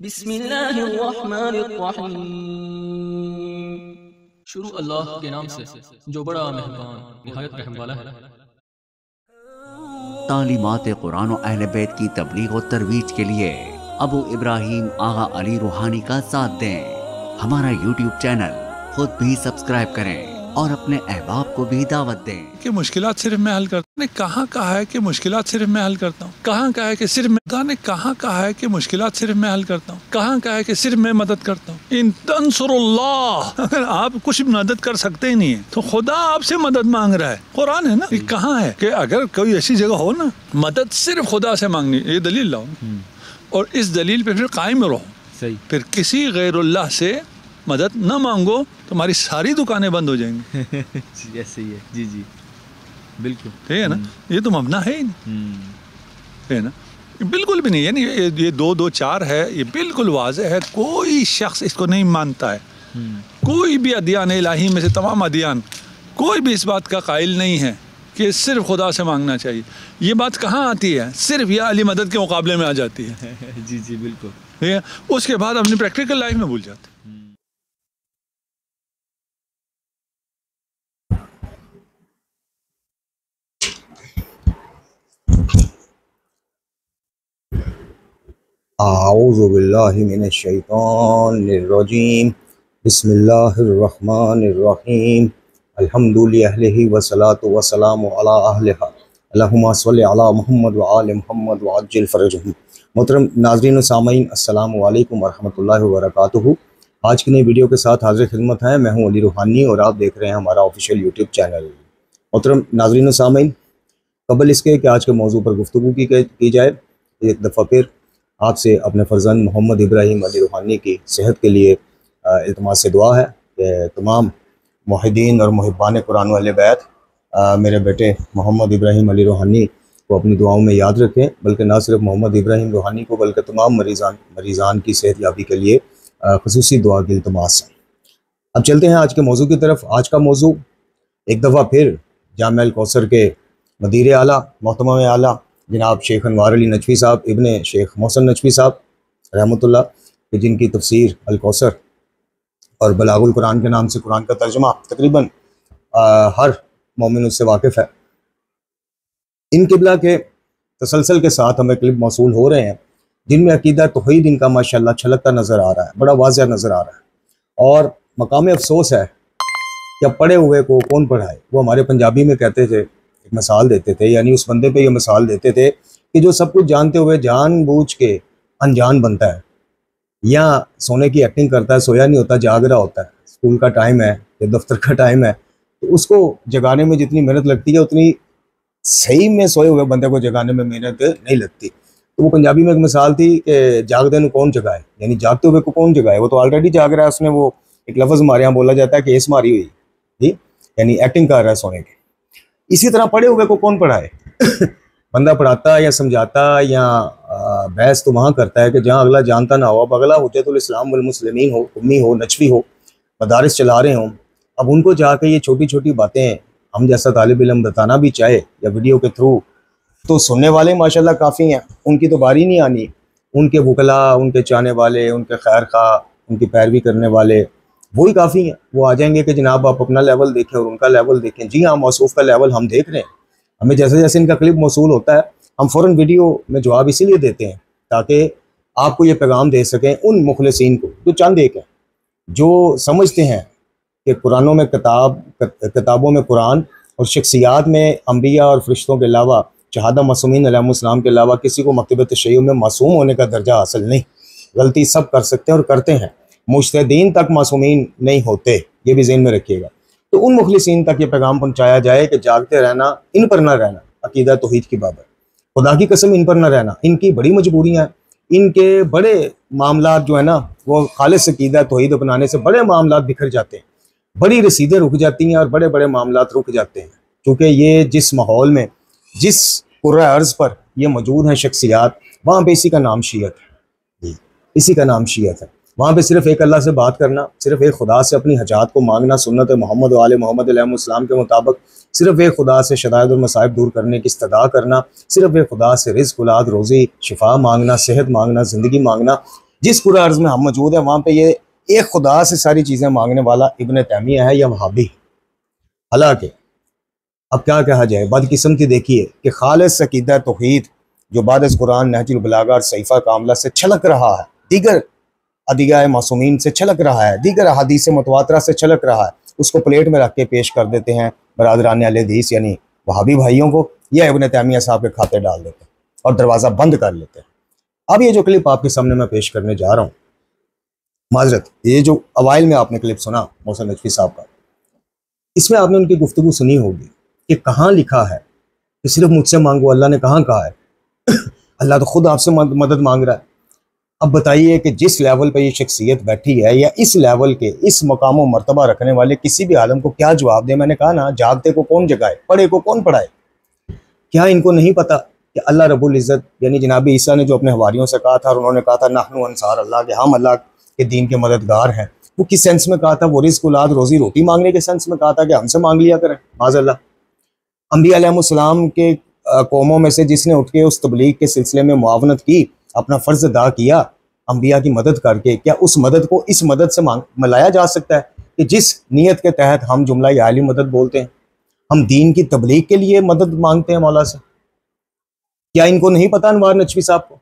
बिस्मिल्लाहिर्रहमानिर्रहीम। शुरू अल्लाह के नाम से जो बड़ा मेहरबान निहायत रहम वाला है। तालीमात कुरान और अहले बैत की तबलीग और तरवीज के लिए अबू इब्राहिम आगा अली रूहानी का साथ दें। हमारा यूट्यूब चैनल खुद भी सब्सक्राइब करें और अपने अहबाब को भी दावत दें कि मुश्किलात सिर्फ मैं हल करता हूँ। कहाँ कहा है कि मुश्किलात सिर्फ मैं हल करता हूँ? कहाँ कहा है कि सिर्फ मैं ने कहाँ कहा है कि मुश्किलात सिर्फ मैं हल करता हूँ? कहाँ कहा है कि सिर्फ मैं मदद करता हूँ? इन तंसुरुल्लाह, अगर आप कुछ मदद कर सकते ही नहीं है तो खुदा आपसे मदद मांग रहा है। कुरान है ना, ये कहाँ है कि अगर कोई ऐसी जगह हो ना मदद सिर्फ खुदा से मांगनी, ये दलील लाओ और इस दलील पे फिर कायम रहो। सही, फिर किसी गैरुल्लाह से मदद न मांगो, तुम्हारी सारी दुकानें बंद हो जाएंगी। ऐसे ही है। जी जी बिल्कुल, ठीक है ना, ये तो मबना है ही नहीं, है ना, बिल्कुल भी नहीं। यानी ये 2-2-4 है, ये बिल्कुल वाज़ेह है। कोई शख्स इसको नहीं मानता है, कोई भी अदियान इलाही में से तमाम अदियान कोई भी इस बात का कायल नहीं है कि सिर्फ खुदा से मांगना चाहिए। ये बात कहाँ आती है? सिर्फ या अली मदद के मुकाबले में आ जाती है। जी जी बिल्कुल, ठीक है, उसके बाद अपनी प्रैक्टिकल लाइफ में भूल जाते। आऊज़ु बिल्लाहि मिनश शैतानिर रजीम। बिस्मिल्लाहिर्रहमानिर्रहीम। अल्हम्दुलिल्लाहि वस्सलातु वस्सलामु अला अहलिहा। अल्लाहुम्मा सल्लि अला मुहम्मद व आलि मुहम्मद व अज्जिल फरजहुम। मोहतरम नाज़रीन व सामीन, अस्सलामु अलैकुम व रहमतुल्लाहि व बरकातुहू। आज की नई वीडियो के साथ हाज़िर खिदमत है। मैं हूँ अली रूहानी और आप देख रहे हैं हमारा ऑफिशियल यूट्यूब चैनल। मोहतरम नाज़रीन व सामीन, कबल इसके कि आज के मौजू पर गुफ्तगू की जाए, एक दफ़ा फिर आपसे अपने फ़र्जंद मोहम्मद इब्राहिम अली रूहानी की सेहत के लिए इल्तिमास से दुआ है कि तमाम मुहिद्दीन और मुहिब्बान कुरान व अहले बैत मेरे बेटे मोहम्मद इब्राहिम अली रूहानी को अपनी दुआओं में याद रखें। बल्कि ना सिर्फ मोहम्मद इब्राहिम रूहानी को बल्कि तमाम मरीज़ान की सेहत याबी के लिए ख़ुसूसी दुआ की इल्तिमास है। अब चलते हैं आज के मौजू की तरफ। आज का मौजू एक दफ़ा फिर जामिया अल कौसर के मदीर आला मोहतरम आला जनाब शेख अनवार अली नजवी साहब इब्ने शेख मोहसन नजवी साहब रहमतुल्लाह, कि जिनकी तफसीर अल कौसर और बलागुल कुरान के नाम से कुरान का तर्जुमा तकरीबन हर मोमिन उससे वाकिफ़ है। इन किबला के तसलसल के साथ हमें क्लिप मौसूल हो रहे हैं जिनमें अकीदा तौहीद इनका माशाअल्लाह छलकता नज़र आ रहा है, बड़ा वाज़ेह नज़र आ रहा है। और मकाम अफसोस है कि अब पढ़े हुए को कौन पढ़ाए। वो हमारे पंजाबी में कहते थे, एक मिसाल देते थे, यानी उस बंदे पे ये मिसाल देते थे कि जो सब कुछ जानते हुए जानबूझ के अनजान बनता है या सोने की एक्टिंग करता है, सोया नहीं होता, जाग रहा होता है। स्कूल का टाइम है या दफ्तर का टाइम है तो उसको जगाने में जितनी मेहनत लगती है उतनी सही में सोए हुए बंदे को जगाने में मेहनत नहीं लगती। तो वो पंजाबी में एक मिसाल थी कि जागदे को कौन जगाए, यानी जागते हुए को कौन जगाए, वो तो ऑलरेडी जाग रहा है। उसने वो एक लफ्ज़ हमारे यहाँ बोला जाता है कि एस मारी हुई, जी, यानी एक्टिंग कर रहा है सोने की। इसी तरह पढ़े हुए को कौन पढ़ाए? बंदा पढ़ाता या समझाता या बहस तो वहाँ करता है कि जहाँ अगला जानता ना हो। अब अगला हुज्जतुल इस्लाम वल मुस्लिमीन हो, उम्मी हो, नचवी हो, मदारिस चला रहे हों, अब उनको जाके ये छोटी छोटी बातें हम जैसा तालिब इल्म बताना भी चाहे या वीडियो के थ्रू, तो सुनने वाले माशाल्लाह काफ़ी हैं, उनकी तो बारी नहीं आनी। उनके वकला, उनके चाहने वाले, उनके खैर खा, उनकी पैरवी करने वाले वही काफ़ी हैं। वो आ जाएंगे कि जनाब आप अपना लेवल देखें और उनका लेवल देखें। जी हाँ, मौसूफ का लेवल हम देख रहे हैं। हमें जैसे जैसे इनका क्लिप मौसूल होता है हम फ़ौरन वीडियो में जवाब इसीलिए देते हैं ताकि आपको ये पैगाम दे सकें उन मुखलिसीन को जो चंद एक हैं, जो समझते हैं कि कुरानों में किताबों में कुरान और शख्सियात में अम्बिया और फरिश्तों के अलावा शहादा मासूमीन अलैहिस्सलाम के अलावा किसी को मकतब तशय्युअ में मासूम होने का दर्जा हासिल नहीं। गलती सब कर सकते हैं और करते हैं, मुज्तहिदीन तक मासूमीन नहीं होते, ये भी ज़हन में रखिएगा। तो उन मुखलिसीन तक ये पैगाम पहुँचाया जाए कि जागते रहना, इन पर ना रहना अकीदा तौहीद की बाबत, खुदा की कसम इन पर ना रहना। इनकी बड़ी मजबूरियाँ, इनके बड़े मामला जो है ना वो खालिस अकीदा तौहीद अपनाने से बड़े मामला बिखर जाते हैं, बड़ी रसीदें रुक जाती हैं और बड़े बड़े मामला रुक जाते हैं। क्योंकि ये जिस माहौल में, जिस कुर्रा अर्ज़ पर ये मौजूद हैं शख्सियात, वहाँ पे इसी का नाम शीयत है, इसी का नाम शीयत है। वहाँ पे सिर्फ एक अल्लाह से बात करना, सिर्फ एक खुदा से अपनी हजात को मांगना, सुन्नत मोहम्मद वाले मोहम्मद अलैहिस्सलाम के मुताबिक सिर्फ एक खुदा से शदायद और मसाइब दूर करने की इस्तदा करना, सिर्फ एक खुदा से रिज़्क़, औलाद, रोज़ी, शिफा मांगना, सेहत मांगना, ज़िंदगी मांगना, जिस कुरान अर्ज में हम मौजूद हैं वहाँ पे ये एक खुदा से सारी चीज़ें मांगने वाला इब्न तैमिया है या वहाबी। हालांकि अब क्या कहा जाए, बदकिस्मती देखिए कि खालिस अकीदा तौहीद जो बाद अज़ कुरान नहजुल बलागा और सहीफ़ा कामिला से छलक रहा है, दीगर अदिया मासूमीन से छलक रहा है, दीगर अहादीस मुतवातरा से छलक रहा है, उसको प्लेट में रख के पेश कर देते हैं बरादरान अहले हदीस यानी वहाबी भाइयों को, या इब्न तैमिया साहब के खाते डाल देते हैं और दरवाज़ा बंद कर लेते हैं। अब ये जो क्लिप आपके सामने मैं पेश करने जा रहा हूँ, माजरत, ये जो अवाइल में आपने क्लिप सुना मोहसिन नजफी साहब का, इसमें आपने उनकी गुफ्तगू सुनी होगी कि कहाँ लिखा है कि सिर्फ मुझसे मांगो, अल्लाह ने कहाँ कहा है? अल्लाह तो खुद आपसे मदद मांग रहा है। अब बताइए कि जिस लेवल पे ये शख्सियत बैठी है या इस लेवल के इस मकाम व मर्तबा रखने वाले किसी भी आलम को क्या जवाब दे? मैंने कहा ना, जागते को कौन जगाए, पढ़े को कौन पढ़ाए? क्या इनको नहीं पता कि अल्लाह रब्बुल इज़्ज़त यानी जनाब ईसा ने जो अपने हवारियों से कहा था और उन्होंने कहा था नहनु अंसार अल्लाह, के हम अल्लाह के दीन के मददगार हैं, वो किस सेंस में कहा था? वो रिज़्क़ औलाद रोज़ी रोटी मांगने के सेंस में कहा था कि हमसे मांग लिया करें? माज़अल्लाह। अंबिया अलैहिस्सलाम के कौमों में से जिसने उठ के उस तबलीग के सिलसिले में मुआवनत की, अपना फ़र्ज़ अदा किया अंबिया की मदद करके, क्या उस मदद को इस मदद से मिलाया जा सकता है कि जिस नीयत के तहत हम जुमला याली मदद बोलते हैं? हम दीन की तबलीग के लिए मदद मांगते हैं मौला से। क्या इनको नहीं पता अनवार नजफी साहब को?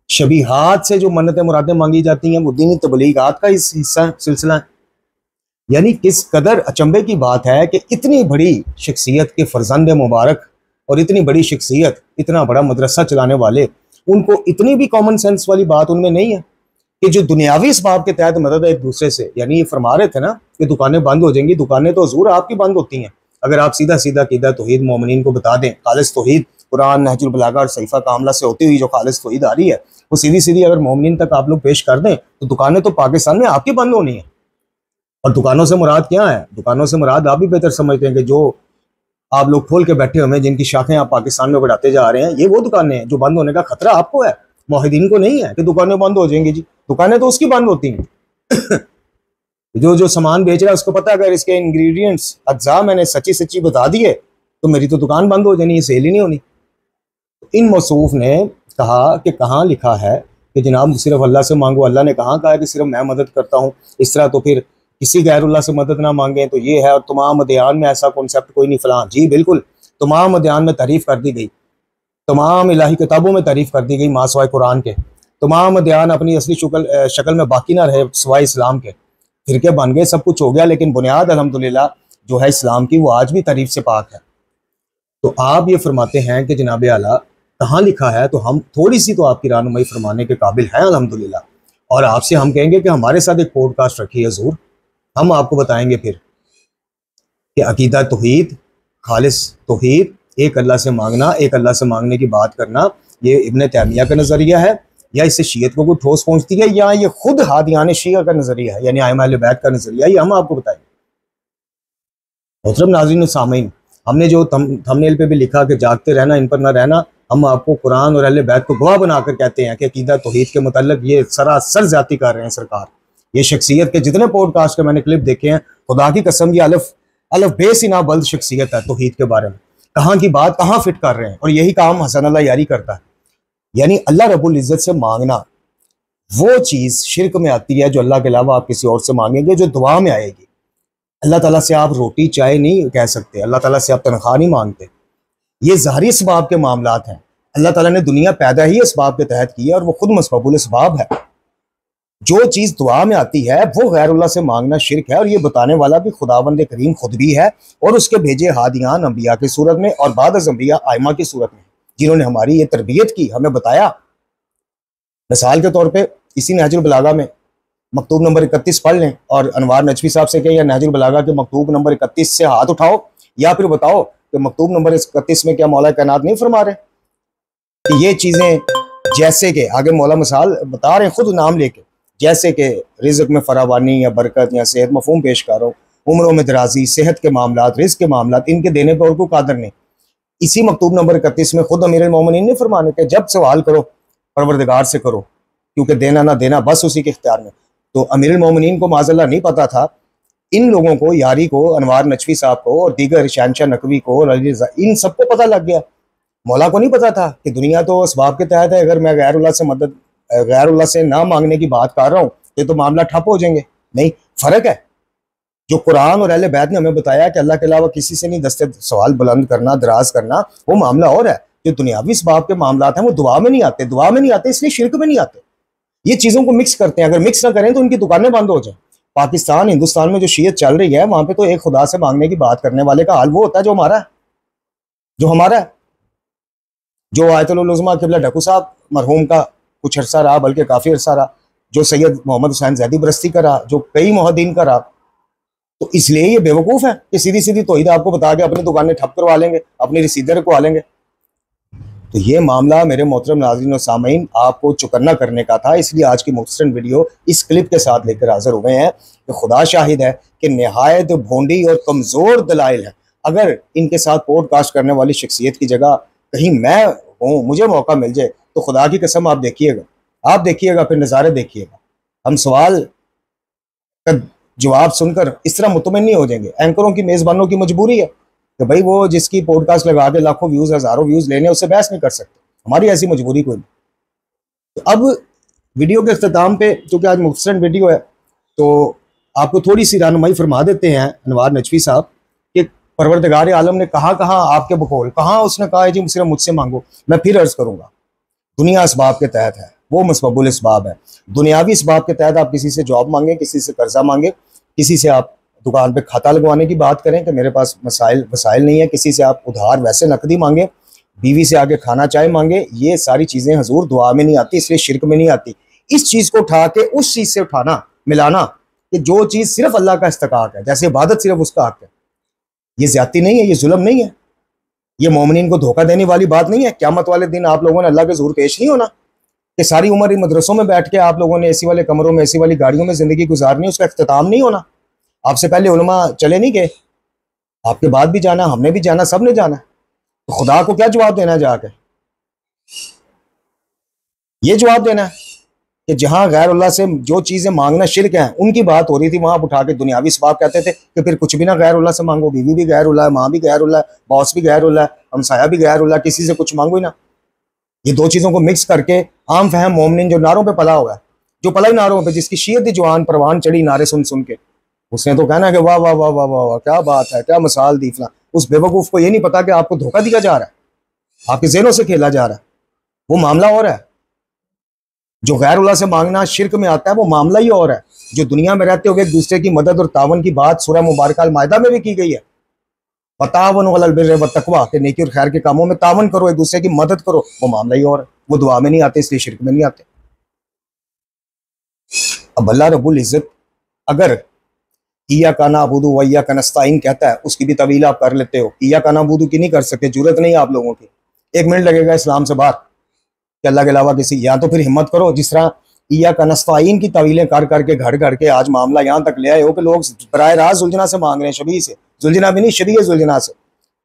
शबीहात से जो मन्नतें मुरादें मांगी जाती हैं वो दीनी तबलीगात का इस हिस्सा सिलसिला है। यानी किस कदर अचंभे की बात है कि इतनी बड़ी शख्सियत के फर्जंद मुबारक और इतनी बड़ी शख्सियत, इतना बड़ा मदरसा चलाने वाले, उनको इतनी भी कॉमन सेंस वाली बात उनमें नहीं है कि जो दुनियावी इसबाब के तहत मदद है एक दूसरे से। यानी ये फरमा रहे थे ना कि दुकानें बंद हो जाएंगी, दुकानें तो हजूर आपकी बंद होती हैं अगर आप सीधा सीधा कीदा तौहीद मोमिनीन को बता दें। खालिस तौहीद कुरान नहजुल बलागा और सहीफ़ा कामिला से होती हुई जो खालिस तौहीद आ रही है वो सीधी सीधी अगर मोमिनीन तक आप लोग पेश कर दें तो दुकानें तो पाकिस्तान में आपकी बंद होनी है। और दुकानों से मुराद क्या है? दुकानों से मुराद आप भी बेहतर समझते हैं कि जो आप लोग खोल के बैठे हुए हैं, जिनकी शाखें आप पाकिस्तान में बढ़ाते जा रहे हैं, ये वो दुकानें हैं जो बंद होने का खतरा आपको है, मोहिदीन को नहीं है कि दुकानें बंद हो जाएंगी। जी दुकानें तो उसकी बंद होती हैं जो सामान बेच रहा है उसको पता है अगर इसके इंग्रेडिएंट्स अज्जा मैंने सच्ची सच्ची बता दिए तो मेरी तो दुकान बंद हो जानी, ये सेल ही नहीं होनी। इन मौसूफ ने कहा कि कहाँ लिखा है कि जनाब सिर्फ अल्लाह से मांगो, अल्लाह ने कहाँ कहा है कि सिर्फ मैं मदद करता हूँ, इस तरह तो फिर किसी गैरुल्लाह से मदद ना मांगे तो ये है। और तमाम अदयान में ऐसा कॉन्सेप्ट कोई नहीं फलां। जी बिल्कुल, तमाम अदयान में तारीफ़ कर दी गई, तमाम इलाही किताबों में तारीफ़ कर दी गई माँ सवाए कुरान के। तमाम अदयान अपनी असली शक्ल में बाकी ना रहे सवाए इस्लाम के, फिरके बन गए, सब कुछ हो गया, लेकिन बुनियाद अल्हम्दुलिल्लाह जो है इस्लाम की वो आज भी तारीफ़ से पाक है। तो आप ये फरमाते हैं कि जनाब आला कहाँ लिखा है, तो हम थोड़ी सी तो आपकी रहनुमाई फरमाने के काबिल हैं अल्हम्दुलिल्लाह। और आपसे हम कहेंगे कि हमारे साथ एक पॉडकास्ट रखी है ज़रूर, हम आपको बताएंगे फिर कि अकीदा तौहीद, खालिस तौहीद, एक अल्लाह से मांगना, एक अल्लाह से मांगने की बात करना, ये इब्न तैमिया का नज़रिया है या इससे शीयत को कोई ठोस पहुंचती है या ये खुद हादियान शिया का नज़रिया है यानी आइमा अहले बैत का नज़रिया, ये हम आपको बताएंगे। मोहतरम नाज़रीन और सामीन, हमने जो थंबनेल पे भी लिखा कि जागते रहना, इन पर ना रहना, हम आपको कुरान और अहले बैत को गवाह बनाकर कहते हैं कि अकीदा तौहीद के मुतल्लिक़ ये सरासर ज़्यादती कर रहे हैं सरकार। ये शख्सियत के जितने पॉडकास्ट के मैंने क्लिप देखे हैं, खुदा की कसम ये अलफ बेसिना बल्द शख्सियत है तौहीद के बारे में, कहाँ की बात कहाँ फिट कर रहे हैं। और यही काम हसन अल्लाह यारी करता है, यानी अल्लाह रब्बुल इज़्ज़त से मांगना वो चीज़ शिरक में आती है जो अल्लाह के अलावा आप किसी और से मांगेंगे, जो दुआ में आएगी। अल्लाह ताला से आप रोटी चाय नहीं कह सकते, अल्लाह ताला से आप तनख्वाह नहीं मांगते, ये ज़ाहिरी इसबाब के मामलात हैं। अल्लाह ताला ने दुनिया पैदा ही इसबाब के तहत की है और वो खुद मसबबुल इसबाब है। जो चीज़ दुआ में आती है वो गैरुल्लाह से मांगना शिरक है, और ये बताने वाला भी खुदावंद करीम खुद भी है और उसके भेजे हादियान अंबिया की सूरत में और बाद अज़ अंबिया आइमा की सूरत में, जिन्होंने हमारी ये तरबियत की, हमें बताया। मिसाल के तौर पे इसी नहजुल बलागा में मकतूब नंबर 31 पढ़ लें और अनवार नजफी साहब से कहें या नहजुल बलागा के मकतूब नंबर 31 से हाथ उठाओ, या फिर बताओ कि मकतूब नंबर 31 में क्या मौला कायनात नहीं फरमा रहे कि ये चीज़ें, जैसे कि आगे मौला मिसाल बता रहे हैं खुद नाम लेके, जैसे कि रिज़्क़ में फरावानी या बरकत या सेहत, मफहूम पेश कर रहा हूँ, उम्रों में दराजी, सेहत के मामलात, रिज़्क़ के मामलात, इनके देने पर और कोई कादर नहीं। इसी मकतूब नंबर 31 में खुद अमीरुल मोमिनीन ने फरमाने के जब सवाल करो परवरदिगार से करो, क्योंकि देना ना देना बस उसी के इख्तियार में। तो अमीरुल मोमिनीन को माज़अल्लाह नहीं पता था, इन लोगों को, यारी को, अनवार नजफी साहब को और दीगर शहनशाह नकवी को और इन सबको पता लग गया। मौला को नहीं पता था कि दुनिया तो इसबाब के तहत है, अगर मैं गैरुल्लाह से मदद गैरुल्लाह से ना मांगने की बात कर रहा हूँ तो मामला ठप हो जाएंगे। नहीं, फर्क है। जो कुरान और अहले बैत ने हमें बताया कि अल्लाह के अलावा किसी से नहीं दस्ते सवाल बुलंद करना, दराज करना, वो मामला और है। जो दुनियावी इसबाब के मामला हैं वो दुआ में नहीं आते, दुआ में नहीं आते इसलिए शिरक में नहीं आते। ये चीज़ों को मिक्स करते हैं, अगर मिक्स ना करें तो उनकी दुकानें बंद हो जाए। पाकिस्तान, हिंदुस्तान में जो शीयत चल रही है वहां पे तो एक खुदा से मांगने की बात करने वाले का हाल वो होता है जो हमारा है, जो हमारा है। जो आयतुल उज़मा क़िबला ढक्कू साहब मरहूम का कुछ अरसा रहा, बल्कि काफ़ी अरसा रहा, जो सैयद मोहम्मद हुसैन ज़ैदी बरस्ती का रहा, जो कई मुहद्दिन का रहा, तो इसलिए ये बेवकूफ़ है कि सीधी सीधी तौहीद आपको बता के अपनी दुकानें ठप करवा लेंगे, अपनी रसीदें रखवा लेंगे। तो ये मामला मेरे मोहतरम नाज़रीन और सामीन आपको चौकन्ना करने का था, इसलिए आज की मुख्तसर वीडियो इस क्लिप के साथ लेकर हाजिर हुए हैं कि खुदा शाहिद है कि नहायत भोंडी और कमज़ोर दलाइल है। अगर इनके साथ पॉडकास्ट करने वाली शख्सियत की जगह कहीं मैं हूँ, मुझे मौका मिल जाए, तो खुदा की कसम आप देखिएगा, फिर नज़ारे देखिएगा। हम सवाल का जवाब सुनकर इस तरह मुतमईन नहीं हो जाएंगे। एंकरों की, मेज़बानों की मजबूरी है कि भाई वो जिसकी पॉडकास्ट लगा के लाखों व्यूज़, हज़ारों व्यूज़ लेने, उससे बहस नहीं कर सकते। हमारी ऐसी मजबूरी कोई नहीं। तो अब वीडियो के अख्ताम पे, चूँकि आज मुख्तसर वीडियो है, तो आपको थोड़ी सी रहनुमाई फरमा देते हैं अनवार नजफी साहब कि परवरदिगार आलम ने कहाँ आपके बकौल, कहाँ उसने कहा है जी सिर्फ मुझसे मांगो। मैं फिर अर्ज़ करूँगा, दुनिया इसबाब के तहत है, वो मुस्बबुल इसबाब है। दुनियावी इसबाब के तहत आप किसी से जॉब मांगे, किसी से कर्जा मांगे, किसी से आप दुकान पे खाता लगवाने की बात करें कि मेरे पास वसाइल नहीं है, किसी से आप उधार वैसे नकदी मांगे, बीवी से आगे खाना चाय मांगे, ये सारी चीज़ें हजूर दुआ में नहीं आती, इसलिए शिरक में नहीं आती। इस चीज़ को उठा के उस चीज़ से उठाना, मिलाना कि जो चीज़ सिर्फ अल्लाह का इस्तकाक है, जैसे इबादत सिर्फ उसका हक है, ये ज्यादती नहीं है, ये जुल्म नहीं है, ये मोमिनीन को धोखा देने वाली बात नहीं है। क़यामत वाले दिन आप लोगों ने अल्लाह के ज़ुहूर पेश नहीं होना कि सारी उम्र इन मदरसों में बैठ के आप लोगों ने एसी वाले कमरों में, एसी वाली गाड़ियों में ज़िंदगी गुजारनी, उसका इख्तिताम नहीं होना। आपसे पहले उलमा चले नहीं गए, आपके बाद भी जाना, हमने भी जाना, सब ने जाना। तो खुदा को क्या जवाब देना है जाके? ये जवाब देना है कि जहां गैर अल्लाह से जो चीज़ें मांगना शिरक है, उनकी बात हो रही थी, वहां उठा के दुनियावी इसबाब कहते थे कि फिर कुछ भी ना गैर अल्लाह से मांगो, बीवी भी गैर अल्लाह है, माँ भी गैर अल्लाह है, बॉस भी गैर अल्लाह है, हमसाया भी गैर अल्लाह है, किसी से कुछ मांगो ही ना। ये दो चीज़ों को मिक्स करके आम फहम मोमिन जो नारों पे पला हुआ है, जो पला ही नारों पे, जिसकी शीयत जवान परवान चढ़ी नारे सुन सुन के, उसने तो कहना कि वाह वाह वाह वाह वाह वाह, क्या बात है, क्या मिसाल दी फला। उस बेवकूफ़ को ये नहीं पता कि आपको धोखा दिया जा रहा है, आपके ज़हनों से खेला जा रहा है। वो मामला और है। जो गैर अल्लाह से मांगना शिरक में आता है, वो मामला ही और है। जो दुनिया में रहते हुए एक दूसरे की मदद और तावन की बात सूरह मुबारक अल माइदा में भी की गई है, वतावनु अलल बिर्रि वत्तक़वा, कि नेकी और खैर के कामों में तावन करो, एक दूसरे की मदद करो, वो मामला ही और है। वो दुआ में नहीं आते, इसलिए शिरक में नहीं आते। अब अल्लाह रब्बुल इज़्ज़त अगर इय्याका नअबुदु व इय्याका नस्तईन कहता है, उसकी भी तवील आप कर लेते हो। इय्याका नअबुदु की नहीं कर सकते, जरूरत नहीं है आप लोगों की। 1 मिनट लगेगा इस्लाम से बाहर कि अल्लाह के अलावा किसी, या तो फिर हिम्मत करो जिस तरह इय्याका नस्तईन की तवीलें कर करके घर के आज मामला यहाँ तक ले आए हो कि लोग बराह रास्त जुलजना से मांग रहे हैं, शबी से, जुलजना भी नहीं, शबी जुलजना से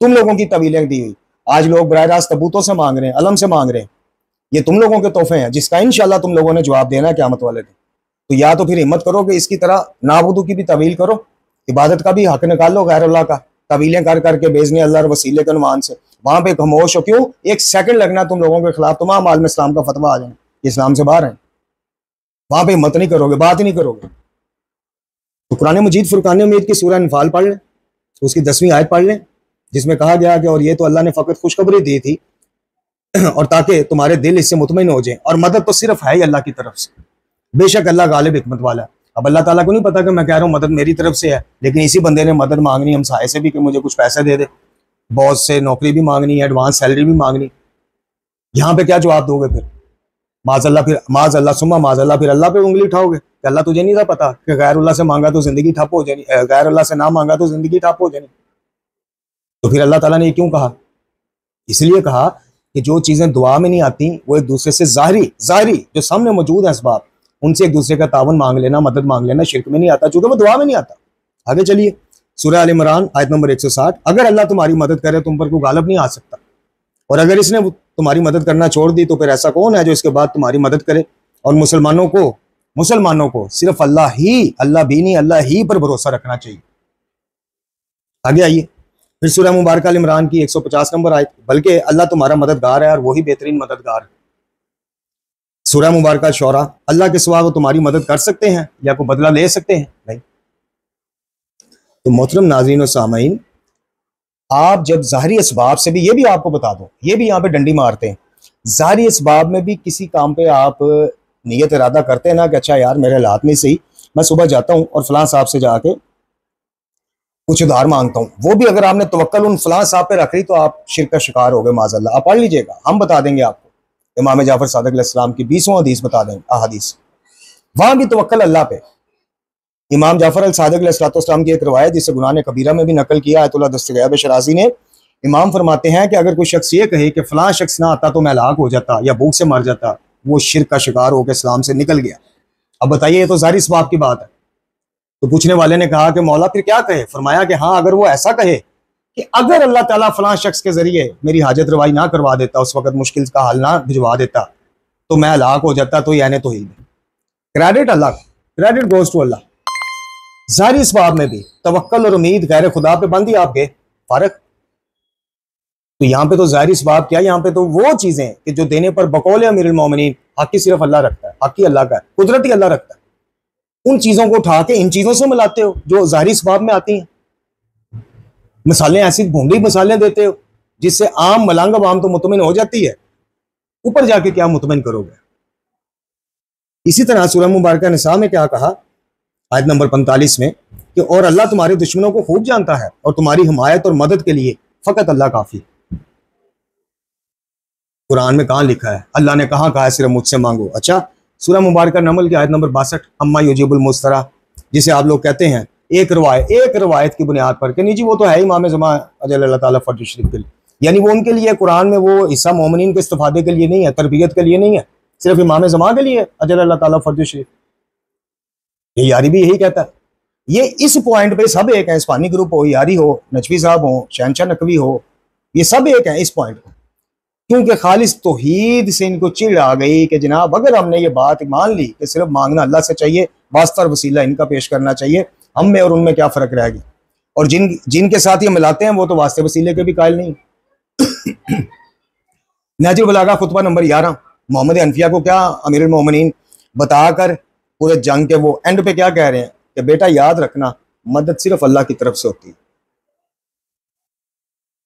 तुम लोगों की तवीलें दी हुई। आज लोग बराह रास्त तबूतों से मांग रहे हैं, अलम से मांग रहे हैं। ये तुम लोगों के तोहफे हैं जिसका इंशाल्लाह तुम लोगों ने जवाब देना है क़यामत वाले दिन। तो या तो फिर हिम्मत करो कि इसकी तरह नाबुदू की भी तवील करो, इबादत का भी हक निकाल लो गैर अल्लाह का, तवीलें कर करके बेचने अल्लाह और वसीले के अनुमान से। वहां पे खामोश हो क्यों? 1 सेकंड लगना तुम लोगों के खिलाफ तमाम आलम इस्लाम का फतवा आ जाए, इस्लाम से बाहर है। वहां पे हिम्मत नहीं करोगे, बात ही नहीं करोगे। तो कुरान मजीद फुरकान उम्मीद की सूरह अनफाल पढ़ लें, उसकी 10वीं आयत पढ़ लें, जिसमें कहा गया कि और ये तो अल्लाह ने फ़कत खुशखबरी दी थी और ताकि तुम्हारे दिल इससे मुतमईन हो जाए, और मदद तो सिर्फ है ही अल्लाह की तरफ से। बेशक अल्लाह गालिब हिकमत वाला है। अब अल्लाह ताला को नहीं पता कि मैं कह रहा हूँ मदद मेरी तरफ से है, लेकिन इसी बंदे ने मदद मांगनी हमसाये से भी कि मुझे कुछ पैसे दे दे, बॉस से नौकरी भी मांगनी है, एडवांस सैलरी भी मांगनी। यहाँ पे क्या जवाब दोगे फिर? माज़अल्लाह, फिर माज़अल्लाह सुम्मा माज़अल्लाह, फिर अल्लाह पे उंगली उठाओगे कि अल्लाह तुझे नहीं था पता कि गैर अल्लाह से मांगा तो जिंदगी ठप हो जानी, गैर अल्लाह से ना मांगा तो जिंदगी ठप हो जानी। तो फिर अल्लाह ताला ने ये क्यों कहा? इसलिए कहा कि जो चीज़ें दुआ में नहीं आती वो एक दूसरे से ज़ाहिरी जो सामने मौजूद है असबाब, उनसे एक दूसरे का तावन मांग लेना, मदद मांग लेना शिरक में नहीं आता, चूंकि वो दुआ में नहीं आता। आगे चलिए, सूरह आल इमरान आयत नंबर 160। अगर अल्लाह तुम्हारी मदद करे तुम पर कोई गालिब नहीं आ सकता, और अगर इसने तुम्हारी मदद करना छोड़ दी तो फिर ऐसा कौन है जो इसके बाद तुम्हारी मदद करे? और मुसलमानों को सिर्फ अल्लाह भी नहीं, अल्लाह ही पर भरोसा रखना चाहिए। आगे आइए, फिर सूरह मुबारक अल इमरान की 150 नंबर आयत, बल्कि अल्लाह तुम्हारा मददगार है और वही बेहतरीन मददगार है। सूरह मुबारक शौरा, अल्लाह के सिवा वो तुम्हारी मदद कर सकते हैं या कोई बदला ले सकते हैं? नहीं। तो मोहतरम नाज़रीन और सामाईन, आप जब ज़ाहिरी असबाब से भी, ये भी आपको बता दो, ये भी यहाँ पे डंडी मारते हैं, ज़ाहिरी असबाब में भी किसी काम पे आप नियत इरादा करते हैं ना कि अच्छा यार मेरे हालात में सही, मैं सुबह जाता हूँ और फलां साहब से जाके कुछ उधार मांगता हूँ, वो भी अगर आपने तवक्कल उन फलां साहब पे रख ली तो आप शिरक का शिकार हो गए माज़अल्लाह। आप पढ़ लीजिएगा, हम बता देंगे आपको, इमाम जाफर सादिक अलैहिस्सलाम की 20वां हदीस बता देंगे, अहादीस, वहां भी तवक्कल अल्लाह पे। इमाम जाफर अल सादिक अलैहिस्सलाम की एक रवायत जिसे गुनाह कबीरा में भी नकल किया आयतुल्लाह दस्तगैब शराजी ने, इमाम फरमाते हैं कि अगर कोई शख्स ये कहे कि फलां शख्स ना आता तो मैं हलाक हो जाता या भूख से मर जाता, वो शिरक का शिकार होकर इस्लाम से निकल गया। अब बताइए, ये तो ज़ाहिर सवाब की बात है। तो पूछने वाले ने कहा कि मौला फिर क्या कहे? फरमाया कि हाँ, अगर वो ऐसा कहे कि अगर अल्लाह ताला फलां शख्स के जरिए मेरी हाजत रवाई ना करवा देता, उस वक्त मुश्किल का हल ना भिजवा देता, तो मैं हलाक हो जाता। तो यानी तो ही credit Allah, credit goes to Allah. ज़ाहिरी सवाब में भी तवक्कल और उम्मीद गैर खुदा पे बंदी आपके फारक। तो यहाँ पे तो ज़ाहिरी सवाब क्या, यहाँ पे तो वो चीजें कि जो देने पर बकौल अमीरुल मोमिनीन हक ही सिर्फ अल्लाह रखता है, हक ही अल्लाह का है, कुदरत ही अल्लाह रखता है। उन चीजों को उठा के इन चीजों से मिलाते हो जो ज़ाहिरी सवाब में आती हैं। मिसालें ऐसी भूंडी मिसालें देते हो जिससे आम मलंग आवाम तो मुतमिन हो जाती है, ऊपर जाके क्या मुतमिन करोगे? इसी तरह सूरह मुबारक निसा में क्या कहा, आयत नंबर 45 में, कि और अल्लाह तुम्हारे दुश्मनों को खूब जानता है और तुम्हारी हिमायत और मदद के लिए फकत अल्लाह काफी। कुरान में कहाँ लिखा है? अल्लाह ने कहाँ कहा है सिर्फ मुझसे मांगो? अच्छा, सूरह मुबारक नमल की आयत नंबर 62, अम्मा युजीबुल मुस्तरा, जिसे आप लोग कहते हैं एक रवायत की बुनियाद पर कि नहीं जी वो तो है इमाम ज़मा अजल ताला फर्ज शरीफ के लिए, यानी वो उनके लिए कुरान में वो हिस्सा मोमिनीन के इस्तिफादे के लिए नहीं है, तरबियत के लिए नहीं है, सिर्फ इमाम ज़मा के लिए अजल ताला फर्ज शरीफ। ये यारी भी यही कहता है। ये इस पॉइंट पे सब एक है, इस्पानी ग्रुप हो, यारी हो, नजफी साहब हो, शहनशाह नकवी हो, ये सब एक है इस पॉइंट पे, क्योंकि खालिस तौहीद से इनको चिढ़ आ गई कि जनाब अगर हमने ये बात मान ली कि सिर्फ मांगना अल्लाह से चाहिए, वास्ता और वसीला इनका पेश करना चाहिए, हम में और उनमें क्या फ़र्क रह गया? और जिनके साथ ये मिलाते हैं वो तो वास्ते वसीले के भी कायल नहीं। नहजुल बलागा खुतबा नंबर 11, मोहम्मद हनफिया को क्या अमीरुल मोमिनीन बताकर पूरे जंग के वो एंड पे क्या कह रहे हैं कि बेटा याद रखना मदद सिर्फ अल्लाह की तरफ से होती है।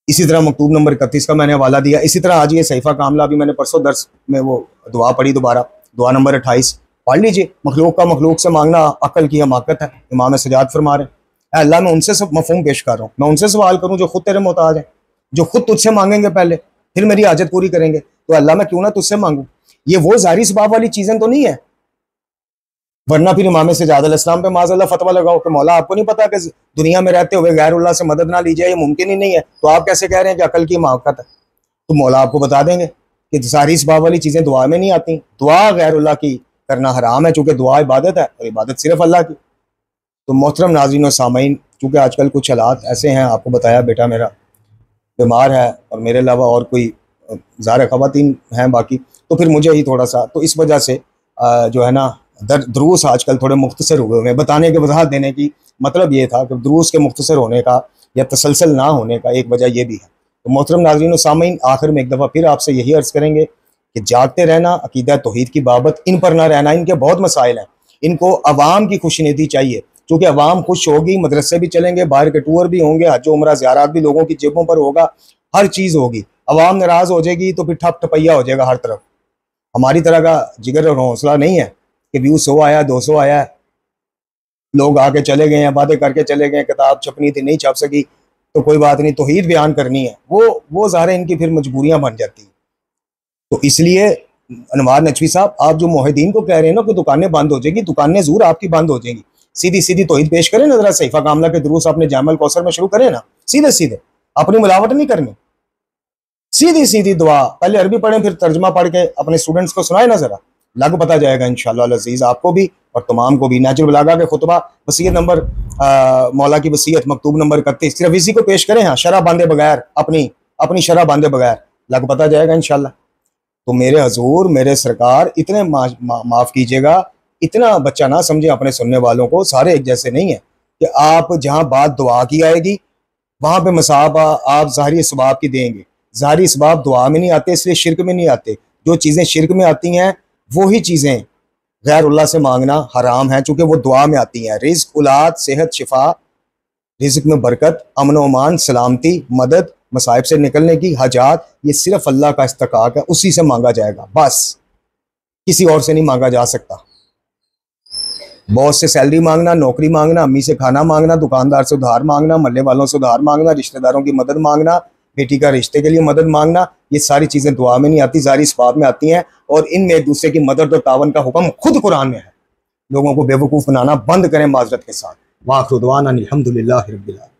इसी तरह मकतूब नंबर 31 का मैंने हवाला दिया। इसी तरह आज ये सहीफा कामला, अभी मैंने परसों दर्स में वो दुआ पढ़ी, दोबारा दुआ नंबर 28 पढ़ लीजिए। मखलूक का मखलूक से मांगना अकल की हमाकत है, इमाम सजाद फरमा रहे हैं। अल्लाह मैं उनसे सब मफहूम पेश कर रहा हूँ, मैं उनसे सवाल करूँ जो खुद तेरे मोहताज है, जो खुद तुझसे मांगेंगे पहले फिर मेरी हाजत पूरी करेंगे। तो अल्लाह मैं क्यों ना तुझसे मांगू? ये वो ज़ाहिरी सबाब वाली चीज़ें तो नहीं है, वरना फिर इमाम सजाद अलैहिस्सलाम पे माज़अल्लाह फतवा लगाओ कि मौला आपको नहीं पता कि दुनिया में रहते हुए गैरुल्लाह से मदद ना ली जाए, ये मुमकिन ही नहीं है, तो आप कैसे कह रहे हैं कि अकल की हमाकत है? तो मौला आपको बता देंगे कि सारी सबाब वाली चीज़ें दुआ में नहीं आती, दुआ गैरुल्लाह की करना हराम है, चूँकि दुआ इबादत है और इबादत सिर्फ अल्लाह की। तो मोहतरम नाज़रीन और सामाईन, चूँकि आजकल कुछ हालात ऐसे हैं, आपको बताया बेटा मेरा बीमार है और मेरे अलावा और कोई ज़ाहिर ख़वातीन हैं बाकी, तो फिर मुझे ही थोड़ा सा, तो इस वजह से जो है ना दुरूस आजकल थोड़े मुख्तसर हुए हुए हैं। बताने के वजाहत देने की मतलब ये था कि दुरूस के मुख्तसर होने का या तसलसल ना होने का एक वजह ये भी है। तो मोहतरम नाज़रीन और सामीन, आखिर में एक दफ़ा फिर आपसे यही अर्ज़ करेंगे कि जागते रहना, अकीदा तौहीद की बाबत इन पर ना रहना। इनके बहुत मसाइल हैं, इनको अवाम की खुशनुदी चाहिए, क्योंकि अवाम खुश होगी, मदरसे भी चलेंगे, बाहर के टूर भी होंगे, हज उम्रा ज़ियारत भी लोगों की जेबों पर होगा, हर चीज़ होगी। अवाम नाराज़ हो जाएगी तो फिर ठप ठपैया हो जाएगा हर तरफ। हमारी तरह का जिगर और हौसला नहीं है कि व्यू 100 आया 200 आया, लोग आके चले गए हैं, बातें करके चले गए, किताब छपनी थी नहीं छप सकी तो कोई बात नहीं, तौहीद बयान करनी है, वो ज़ाहिर इनकी फिर मजबूरियां बन जाती हैं। तो इसलिए अनवार नकवी साहब, आप जो मोहिदीन को कह रहे हैं ना कि दुकानें बंद हो जाएगी, दुकानें ज़रूर आपकी बंद हो जाएंगी। सीधी सीधी तौहीद पेश करें ना, जरा सहीफा कामला के दुरूस अपने जामल कौसर में शुरू करें ना, सीधे सीधे, अपनी मिलावट नहीं करनी, सीधी सीधी दुआ। पहले अरबी पढ़ें, फिर तर्जमा पढ़ के अपने स्टूडेंट्स को सुनाए ना, जरा लग पता जाएगा इंशाअल्लाह अज़ीज़, आपको भी और तमाम को भी। नहजुल बलागा के खुतबा वसीयत नंबर मौला की वसीयत मकतूब नंबर 31, सिर्फ इसी को पेश करें। हाँ, शरह बांधे बगैर, अपनी शरह बांधे बगैर, लग पता जाएगा इंशाअल्लाह। तो मेरे हजूर, मेरे सरकार, इतने माफ़ कीजिएगा, इतना बच्चा ना समझे अपने सुनने वालों को, सारे एक जैसे नहीं है कि आप जहाँ बात दुआ की आएगी वहाँ पे मसाब आप ज़ाहिरी सबाब की देंगे। ज़ाहिरी सबाब दुआ में नहीं आते, इसलिए शिरक में नहीं आते। जो चीज़ें शिरक में आती हैं वही चीज़ें गैरुल्लाह से मांगना हराम है, चूँकि वो दुआ में आती हैं। रिज़्क, औलाद, सेहत, शिफा, रिज़्क में बरकत, अमन ओमान, सलामती, मदद, मसाइब से निकलने की, हजात, ये सिर्फ अल्लाह का इस्तकाक है, उसी से मांगा जाएगा, बस किसी और से नहीं मांगा जा सकता। बॉस से सैलरी मांगना, नौकरी मांगना, अम्मी से खाना मांगना, दुकानदार से उधार मांगना, मोहल्ले वालों से उधार मांगना, रिश्तेदारों की मदद मांगना, बेटी का रिश्ते के लिए मदद मांगना, ये सारी चीज़ें दुआ में नहीं आती, ज़ाहिर इसबाब में आती हैं। और इनमें एक दूसरे की मदद और तावन का हुक्म खुद कुरान में है। लोगों को बेवकूफ़ बनाना बंद करें माजरत के साथ। वाखिर दुआना अनिल हम्दुलिल्लाहि रब्बिल आलमीन।